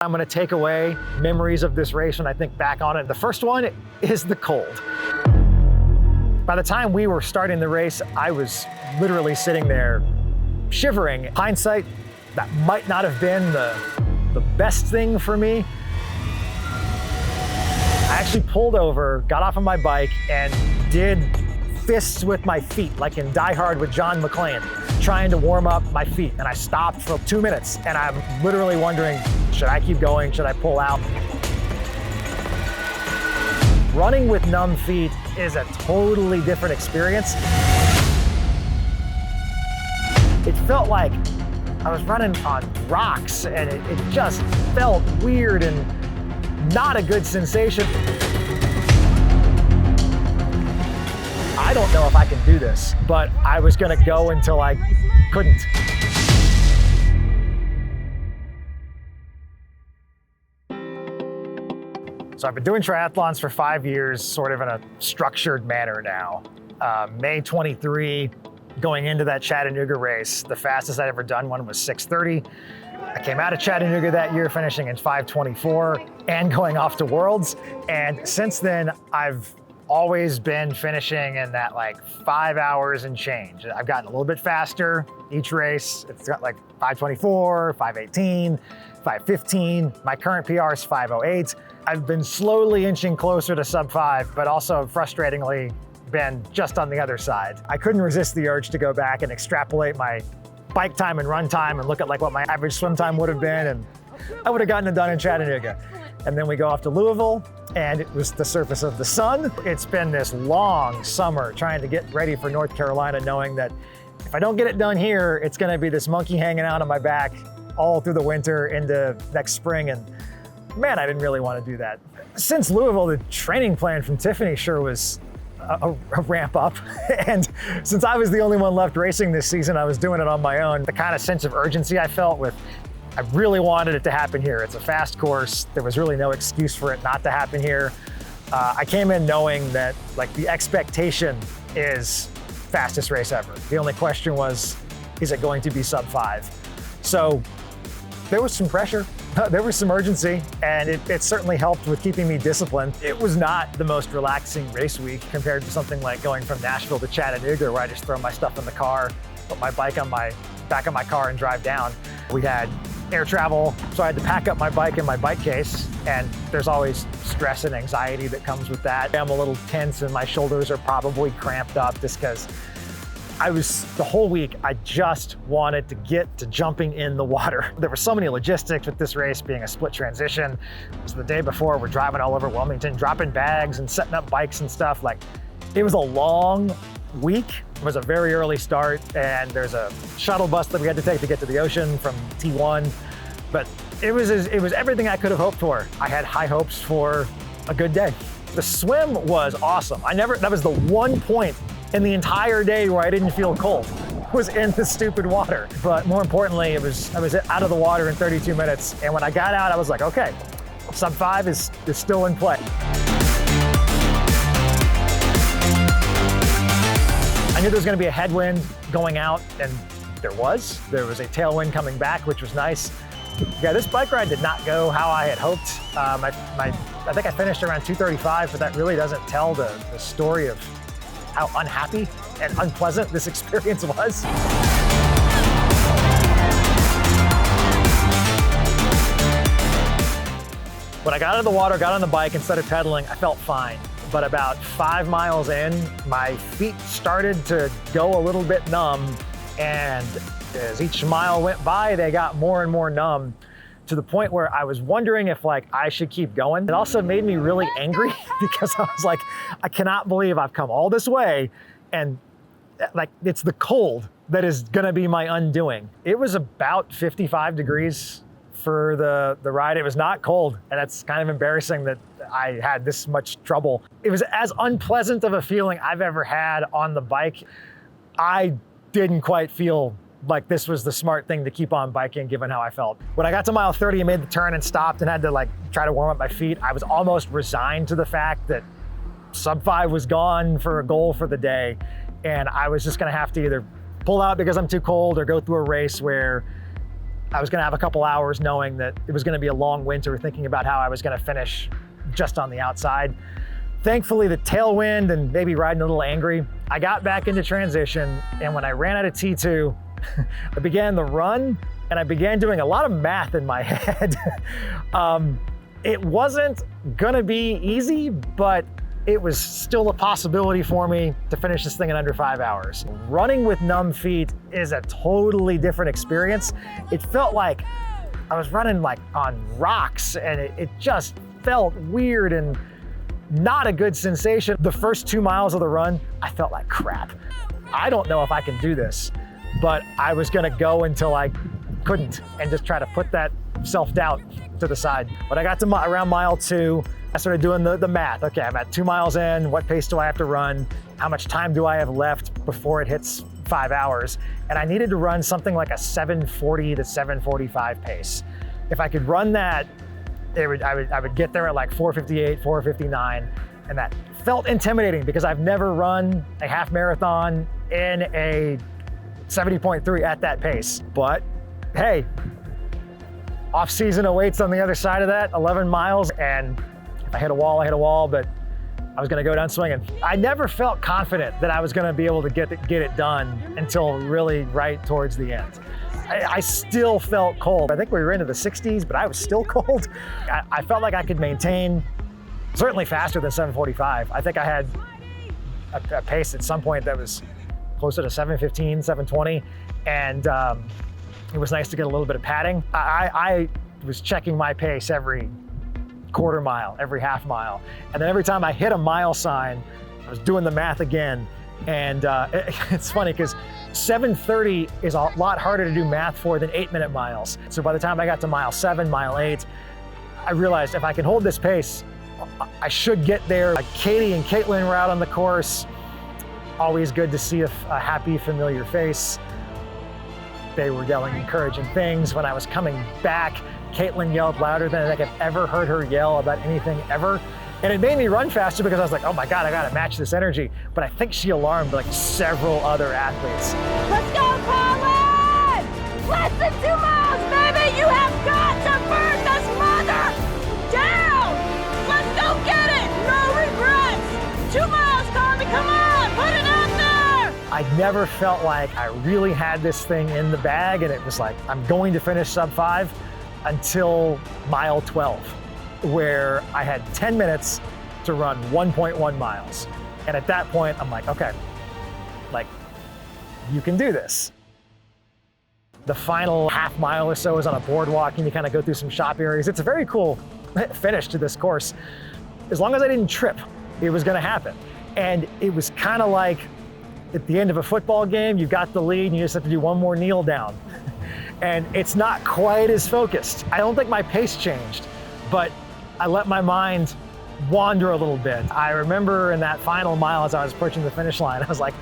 I'm gonna take away memories of this race when I think back on it. The first one is the cold. By the time we were starting the race, I was literally sitting there shivering. In hindsight, that might not have been the best thing for me. I actually pulled over, got off of my bike, and did fists with my feet, like in Die Hard with John McClane, trying to warm up my feet. And I stopped for 2 minutes, and I'm literally wondering, should I keep going? Should I pull out? Running with numb feet is a totally different experience. It felt like I was running on rocks, and it just felt weird and not a good sensation. I don't know if I can do this, but I was gonna go until I couldn't. So I've been doing triathlons for 5 years, sort of in a structured manner now. May 23, going into that Chattanooga race, the fastest I'd ever done one was 6:30. I came out of Chattanooga that year, finishing in 5:24 and going off to Worlds. And since then, I've always been finishing in that like 5 hours and change. I've gotten a little bit faster each race. It's got like 5:24, 5:18, 5:15. My current PR is 5:08. I've been slowly inching closer to sub 5, but also frustratingly been just on the other side. I couldn't resist the urge to go back and extrapolate my bike time and run time and look at like what my average swim time would have been, and I would have gotten it done in Chattanooga. And then we go off to Louisville, and it was the surface of the sun. It's been this long summer trying to get ready for North Carolina, knowing that if I don't get it done here, it's gonna be this monkey hanging out on my back all through the winter into next spring. And man, I didn't really want to do that. Since Louisville, the training plan from Tiffany sure was a ramp up. And since I was the only one left racing this season, I was doing it on my own. The kind of sense of urgency I felt with, I really wanted it to happen here. It's a fast course. There was really no excuse for it not to happen here. I came in knowing that like the expectation is fastest race ever. The only question was, is it going to be sub 5? So there was some pressure, there was some urgency, and it certainly helped with keeping me disciplined. It was not the most relaxing race week compared to something like going from Nashville to Chattanooga, where I just throw my stuff in the car, put my bike on my back of my car and drive down. We had air travel, so I had to pack up my bike in my bike case, and there's always stress and anxiety that comes with that. I'm a little tense and my shoulders are probably cramped up just because the whole week, I just wanted to get to jumping in the water. There were so many logistics with this race being a split transition. So the day before, we're driving all over Wilmington, dropping bags and setting up bikes and stuff. Like, it was a long week. It was a very early start, and there's a shuttle bus that we had to take to get to the ocean from T1. But it was everything I could have hoped for. I had high hopes for a good day. The swim was awesome. That was the one point in the entire day where I didn't feel cold, was in the stupid water. But more importantly, I was out of the water in 32 minutes. And when I got out, I was like, okay, sub 5 is still in play. I knew there was gonna be a headwind going out, and there was. There was a tailwind coming back, which was nice. Yeah, this bike ride did not go how I had hoped. I think I finished around 2:35, but that really doesn't tell the story of how unhappy and unpleasant this experience was. When I got out of the water, got on the bike and started pedaling, I felt fine. But about 5 miles in, my feet started to go a little bit numb, and as each mile went by, they got more and more numb, to the point where I was wondering if like I should keep going. It also made me really angry because I was like, I cannot believe I've come all this way, and like it's the cold that is gonna be my undoing. It was about 55 degrees for the ride. It was not cold, and that's kind of embarrassing that I had this much trouble. It was as unpleasant of a feeling I've ever had on the bike. I didn't quite feel like this was the smart thing to keep on biking given how I felt. When I got to mile 30 and made the turn and stopped and had to like try to warm up my feet, I was almost resigned to the fact that sub 5 was gone for a goal for the day. And I was just gonna have to either pull out because I'm too cold or go through a race where I was gonna have a couple hours knowing that it was gonna be a long winter, thinking about how I was gonna finish just on the outside. Thankfully, the tailwind and maybe riding a little angry, I got back into transition, and when I ran out of T2, I began the run, and I began doing a lot of math in my head. It wasn't gonna be easy, but it was still a possibility for me to finish this thing in under 5 hours. Running with numb feet is a totally different experience. It felt like I was running like on rocks, and it just felt weird and not a good sensation. The first 2 miles of the run, I felt like crap. I don't know if I can do this, but I was gonna go until I couldn't and just try to put that self-doubt to the side. When I got to around mile 2, I started doing the math. Okay, I'm at 2 miles in, what pace do I have to run? How much time do I have left before it hits 5 hours? And I needed to run something like a 7:40 to 7:45 pace. If I could run that, I would get there at like 4:58, 4:59, and that felt intimidating because I've never run a half marathon in a 70.3 at that pace. But hey, off-season awaits on the other side of that, 11 miles, and if I hit a wall, I hit a wall, but I was gonna go down swinging. I never felt confident that I was gonna be able to get it done until really right towards the end. I still felt cold. I think we were into the 60s, but I was still cold. I felt like I could maintain certainly faster than 7:45. I think I had a pace at some point that was closer to 7:15, 7:20, and it was nice to get a little bit of padding. I was checking my pace every quarter mile, every half mile, and then every time I hit a mile sign, I was doing the math again. And it's funny because 7:30 is a lot harder to do math for than 8-minute miles. So by the time I got to mile 7, mile 8, I realized if I can hold this pace, I should get there. Katie and Caitlin were out on the course. Always good to see a happy, familiar face. They were yelling encouraging things. When I was coming back, Caitlin yelled louder than I think I've ever heard her yell about anything ever. And it made me run faster because I was like, oh my God, I gotta match this energy. But I think she alarmed like several other athletes. Let's go, Colin! Less than 2 miles, baby! You have got to burn this mother down! Let's go get it! No regrets! 2 miles, Colin, come on! Put it out there! I never felt like I really had this thing in the bag, and it was like, I'm going to finish sub 5 until mile 12. Where I had 10 minutes to run 1.1 miles. And at that point, I'm like, okay, like, you can do this. The final half mile or so is on a boardwalk, and you kind of go through some shop areas. It's a very cool finish to this course. As long as I didn't trip, it was gonna happen. And it was kind of like at the end of a football game, you got the lead and you just have to do one more kneel down. And it's not quite as focused. I don't think my pace changed, but I let my mind wander a little bit. I remember in that final mile as I was approaching the finish line, I was like,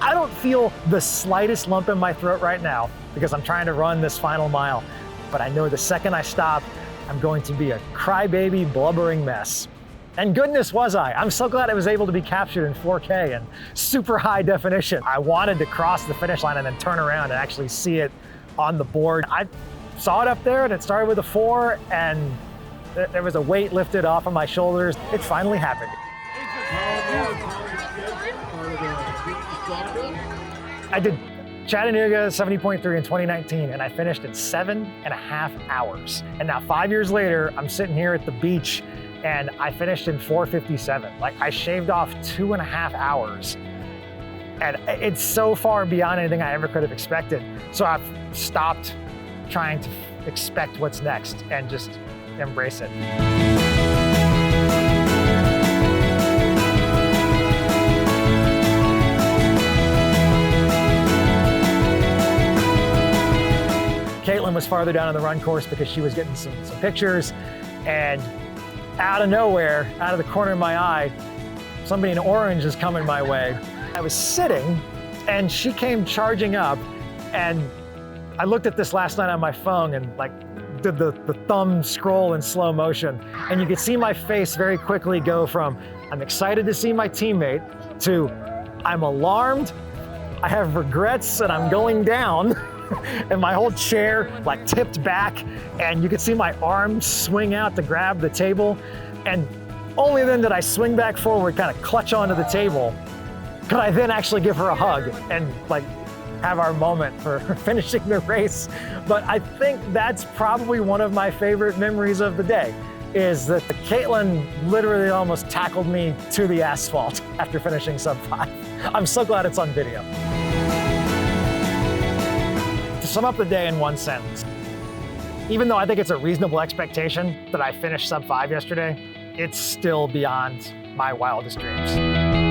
I don't feel the slightest lump in my throat right now because I'm trying to run this final mile. But I know the second I stop, I'm going to be a crybaby, blubbering mess. And goodness was I. I'm so glad I was able to be captured in 4K and super high definition. I wanted to cross the finish line and then turn around and actually see it on the board. I saw it up there and it started with a 4, and there was a weight lifted off of my shoulders. It finally happened. I did Chattanooga 70.3 in 2019, and I finished in 7.5 hours. And now 5 years later, I'm sitting here at the beach, and I finished in 4:57. Like, I shaved off 2.5 hours. And it's so far beyond anything I ever could have expected. So I've stopped trying to expect what's next and just embrace it. Caitlin was farther down on the run course because she was getting some pictures, and out of nowhere, out of the corner of my eye, somebody in orange is coming my way. I was sitting and she came charging up, and I looked at this last night on my phone and like did the thumb scroll in slow motion, and you could see my face very quickly go from I'm excited to see my teammate to I'm alarmed, I have regrets, and I'm going down. and my whole chair like tipped back, and you could see my arms swing out to grab the table. And only then did I swing back forward, kind of clutch onto the table. Could I then actually give her a hug and like have our moment for finishing the race? But I think that's probably one of my favorite memories of the day, is that Caitlin literally almost tackled me to the asphalt after finishing sub 5. I'm so glad it's on video. To sum up the day in one sentence, even though I think it's a reasonable expectation that I finished sub 5 yesterday, it's still beyond my wildest dreams.